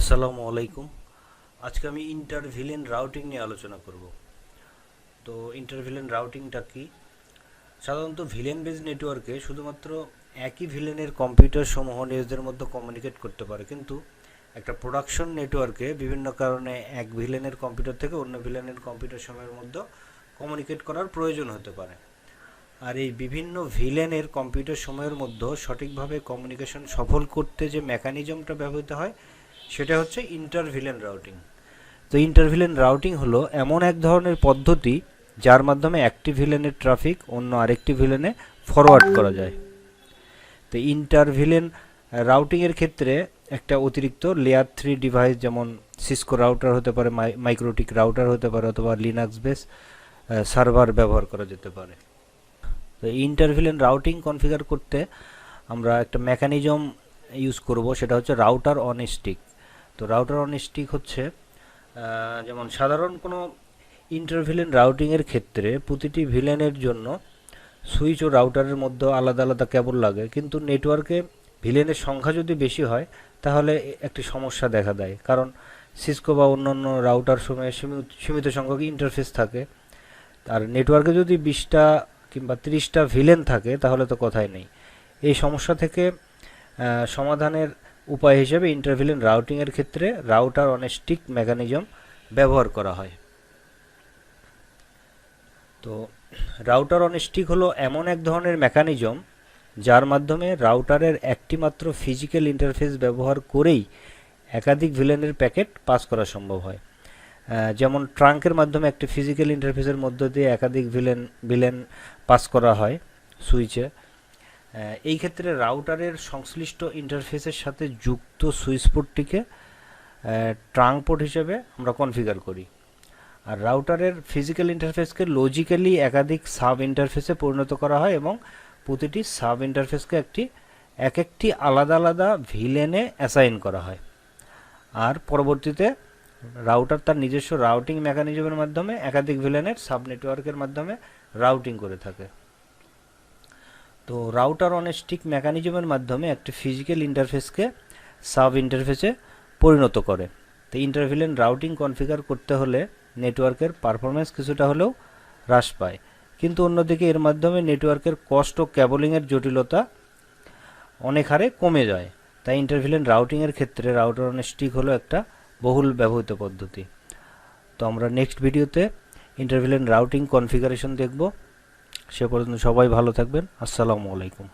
আসসালামু আলাইকুম। আজকে আমি ইন্টারভিলেন রাউটিং নিয়ে আলোচনা করব। তো ইন্টারভিলেন রাউটিংটা কি? সাধারণত ভিলেন বেজ নেটওয়ার্কে শুধুমাত্র একই ভিলেনের কম্পিউটার সমূহ নিজেদের মধ্যে কমিউনিকেট করতে পারে, কিন্তু একটা প্রোডাকশন নেটওয়ার্কে বিভিন্ন কারণে এক ভিলেনের কম্পিউটার থেকে অন্য ভিলেনের কম্পিউটার সমূহের মধ্যে কমিউনিকেট করার প্রয়োজন হতে পারে। আর এই বিভিন্ন ভিলেনের কম্পিউটার সমূহের মধ্যে সঠিকভাবে কমিউনিকেশন সফল করতে যে মেকানিজমটা ব্যবহৃত হয় সেটা হচ্ছে ইন্টারভিলেন রাউটিং। তো ইন্টারভিলেন রাউটিং হলো এমন এক ধরনের পদ্ধতি যার মাধ্যমে একটি ভিলেনের ট্রাফিক অন্য আরেকটি ভিলেনে ফরওয়ার্ড করা যায়। তো ইন্টারভিলেন রাউটিংয়ের ক্ষেত্রে একটা অতিরিক্ত লেয়ার 3 ডিভাইস যেমন সিসকো রাউটার হতে পারে, মাইক্রোটিক রাউটার হতে পারে, অথবা লিনাক্স বেস সার্ভার ব্যবহার করা যেতে পারে। তো ইন্টারভিলেন রাউটিং কনফিগার করতে আমরা একটা মেকানিজম ইউজ করব, সেটা হচ্ছে রাউটার অন স্টিক। তো রাউটার অন স্টিক হচ্ছে যেমন সাধারণ কোনো ইন্টারভিলেন রাউটিংয়ের ক্ষেত্রে প্রতিটি ভিলেনের জন্য সুইচ ও রাউটারের মধ্যে আলাদা আলাদা কেবল লাগে, কিন্তু নেটওয়ার্কে ভিলেনের সংখ্যা যদি বেশি হয় তাহলে একটি সমস্যা দেখা দেয়, কারণ সিসকো বা অন্যান্য রাউটার সময়ে সীমিত সংখ্যক ইন্টারফেস থাকে। আর নেটওয়ার্কে যদি 20টা কিংবা 30টা ভিলেন থাকে তাহলে তো কথাই নেই। এই সমস্যা থেকে সমাধানের উপায় হিসেবে ইন্টারভিলেন রাউটিংয়ের ক্ষেত্রে রাউটার অন স্টিক মেকানিজম ব্যবহার করা হয়। তো রাউটার অন স্টিক হলো এমন এক ধরনের মেকানিজম যার মাধ্যমে রাউটারের একটি মাত্র ফিজিক্যাল ইন্টারফেস ব্যবহার করেই একাধিক ভিলেনের প্যাকেট পাস করা সম্ভব হয়। যেমন ট্রাঙ্কের মাধ্যমে একটি ফিজিক্যাল ইন্টারফেসের মধ্য দিয়ে একাধিক ভিলেন পাস করা হয় সুইচে। এই ক্ষেত্রে রাউটারের সংশ্লিষ্ট ইন্টারফেসের সাথে যুক্ত সুইচ পোর্টটিকে ট্রাঙ্ক পোর্ট হিসেবে আমরা কনফিগার করি। আর রাউটারের ফিজিক্যাল ইন্টারফেসকে লজিক্যালি একাধিক সাব ইন্টারফেসে পরিণত করা হয় এবং প্রতিটি সাব ইন্টারফেসকে একটি আলাদা আলাদা ভিলেনে অ্যাসাইন করা হয়। আর পরবর্তীতে রাউটার তার নিজস্ব রাউটিং মেকানিজমের মাধ্যমে একাধিক ভিলেনের সাব নেটওয়ার্কের মাধ্যমে রাউটিং করে থাকে। তো রাউটার অন স্টিক মেকানিজমের মাধ্যমে একটি ফিজিক্যাল ইন্টারফেসকে সাব ইন্টারফেসে পরিণত করে। তো ইন্টারভিলেন রাউটিং কনফিগার করতে হলে নেটওয়ার্কের পারফরমেন্স কিছুটা হলেও হ্রাস পায়, কিন্তু অন্যদিকে এর মাধ্যমে নেটওয়ার্কের কস্ট ও ক্যাবলিংয়ের জটিলতা অনেক হারে কমে যায়। তাই ইন্টারভিলেন রাউটিংয়ের ক্ষেত্রে রাউটার অন স্টিক হলো একটা বহুল ব্যবহৃত পদ্ধতি। তো আমরা নেক্সট ভিডিওতে ইন্টারভিলেন রাউটিং কনফিগারেশন দেখব। সে পর্যন্ত সবাই ভালো থাকবেন। আসসালামু আলাইকুম।